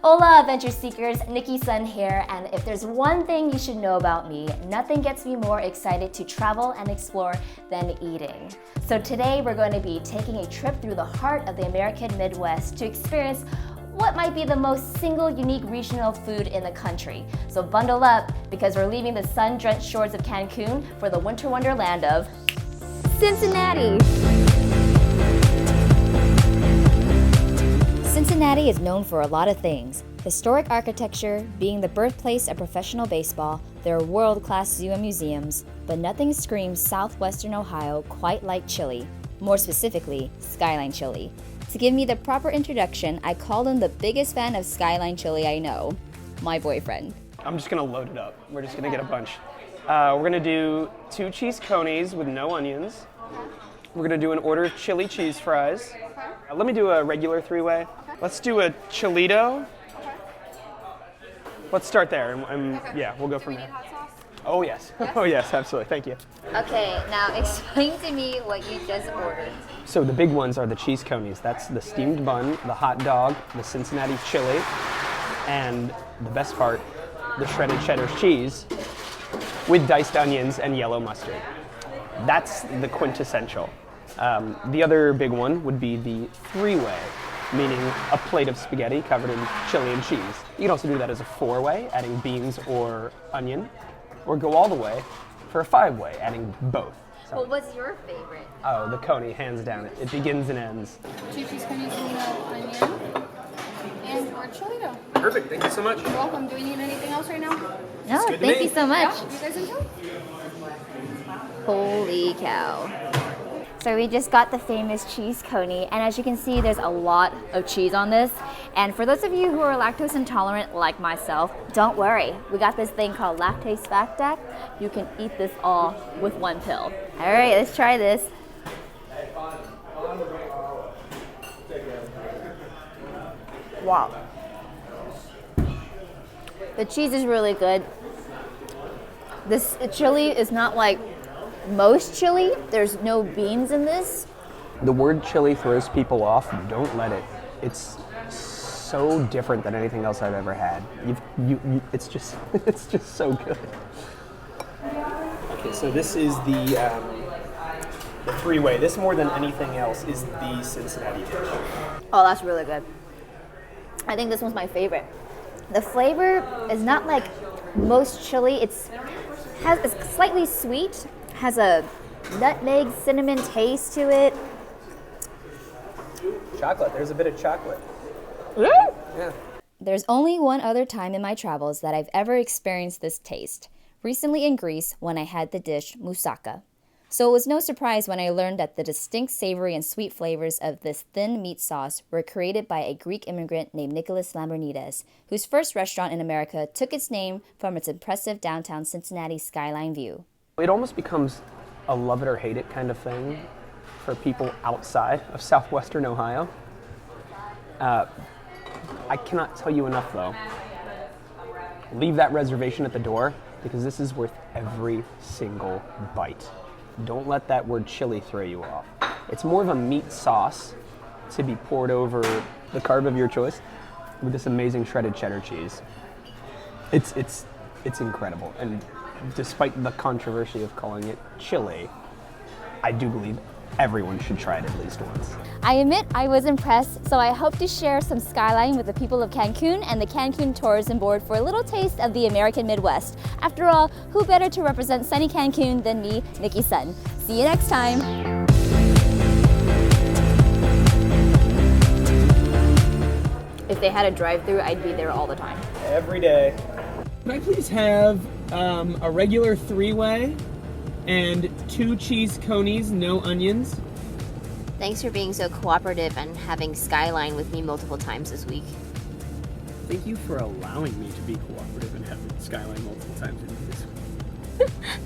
Hola adventure seekers, Nicki Sun here, and if there's one thing you should know about me, nothing gets me more excited to travel and explore than eating. So today we're going to be taking a trip through the heart of the American Midwest to experience what might be the most single unique regional food in the country. So bundle up because we're leaving the sun-drenched shores of Cancun for the winter wonderland of Cincinnati. Cincinnati is known for a lot of things. Historic architecture, being the birthplace of professional baseball, there are world-class zoo and museums, but nothing screams southwestern Ohio quite like chili. More specifically, Skyline Chili. To give me the proper introduction, I called him the biggest fan of Skyline Chili I know, my boyfriend. I'm just gonna load it up. We're just gonna get a bunch. We're gonna do 2 cheese conies with no onions. We're gonna do an order of chili cheese fries. Let me do a regular 3-way. Let's do a chilito. Let's start there, and yeah, we'll go from there. Hot sauce? Oh yes, oh yes, absolutely, thank you. Okay, now explain to me what you just ordered. So the big ones are the cheese conies. That's the steamed bun, the hot dog, the Cincinnati chili, and the best part, the shredded cheddar cheese with diced onions and yellow mustard. That's the quintessential. The other big one would be the 3-way, meaning a plate of spaghetti covered in chili and cheese. You can also do that as a 4-way, adding beans or onion, or go all the way for a 5-way, adding both. So, What was your favorite? oh, the coney, hands down. It begins and ends. 2 cheese conies and no onion. And or chilito. Perfect, thank you so much. You're welcome. Do we need anything else right now? No, good to thank me. you so much. Yeah, you guys enjoy? Holy cow. So we just got the famous cheese coney, and as you can see, there's a lot of cheese on this. And for those of you who are lactose intolerant like myself, don't worry. We got this thing called lactase factac. You can eat this all with 1 pill. All right, let's try this. Wow. The cheese is really good. This chili is not like most chili. There's no beans in this. The word chili throws people off. Don't let it. It's so different than anything else I've ever had. It's just so good. Okay, so this is the 3-way. This more than anything else is the Cincinnati dish. Oh, that's really good. I think this one's my favorite. The flavor is not like most chili. It's slightly sweet, has a nutmeg cinnamon taste to it. Chocolate. There's a bit of chocolate. Yeah. There's only one other time in my travels that I've ever experienced this taste. Recently in Greece when I had the dish moussaka. So it was no surprise when I learned that the distinct savory and sweet flavors of this thin meat sauce were created by a Greek immigrant named Nicholas Lambrinidis, whose first restaurant in America took its name from its impressive downtown Cincinnati skyline view. It almost becomes a love it or hate it kind of thing for people outside of southwestern Ohio. I cannot tell you enough though. Leave that reservation at the door because this is worth every single bite. Don't let that word chili throw you off. It's more of a meat sauce to be poured over the carb of your choice with this amazing shredded cheddar cheese. It's incredible, and despite the controversy of calling it chili, I do believe everyone should try it at least once. I admit I was impressed, so I hope to share some Skyline with the people of Cancun and the Cancun Tourism Board for a little taste of the American Midwest. After all, who better to represent sunny Cancun than me, Nicki Sun. See you next time. If they had a drive-thru, I'd be there all the time. Every day. Can I please have a regular 3-way and 2 cheese conies, no onions? Thanks for being so cooperative and having Skyline with me multiple times this week. Thank you for allowing me to be cooperative and have Skyline multiple times with you this week.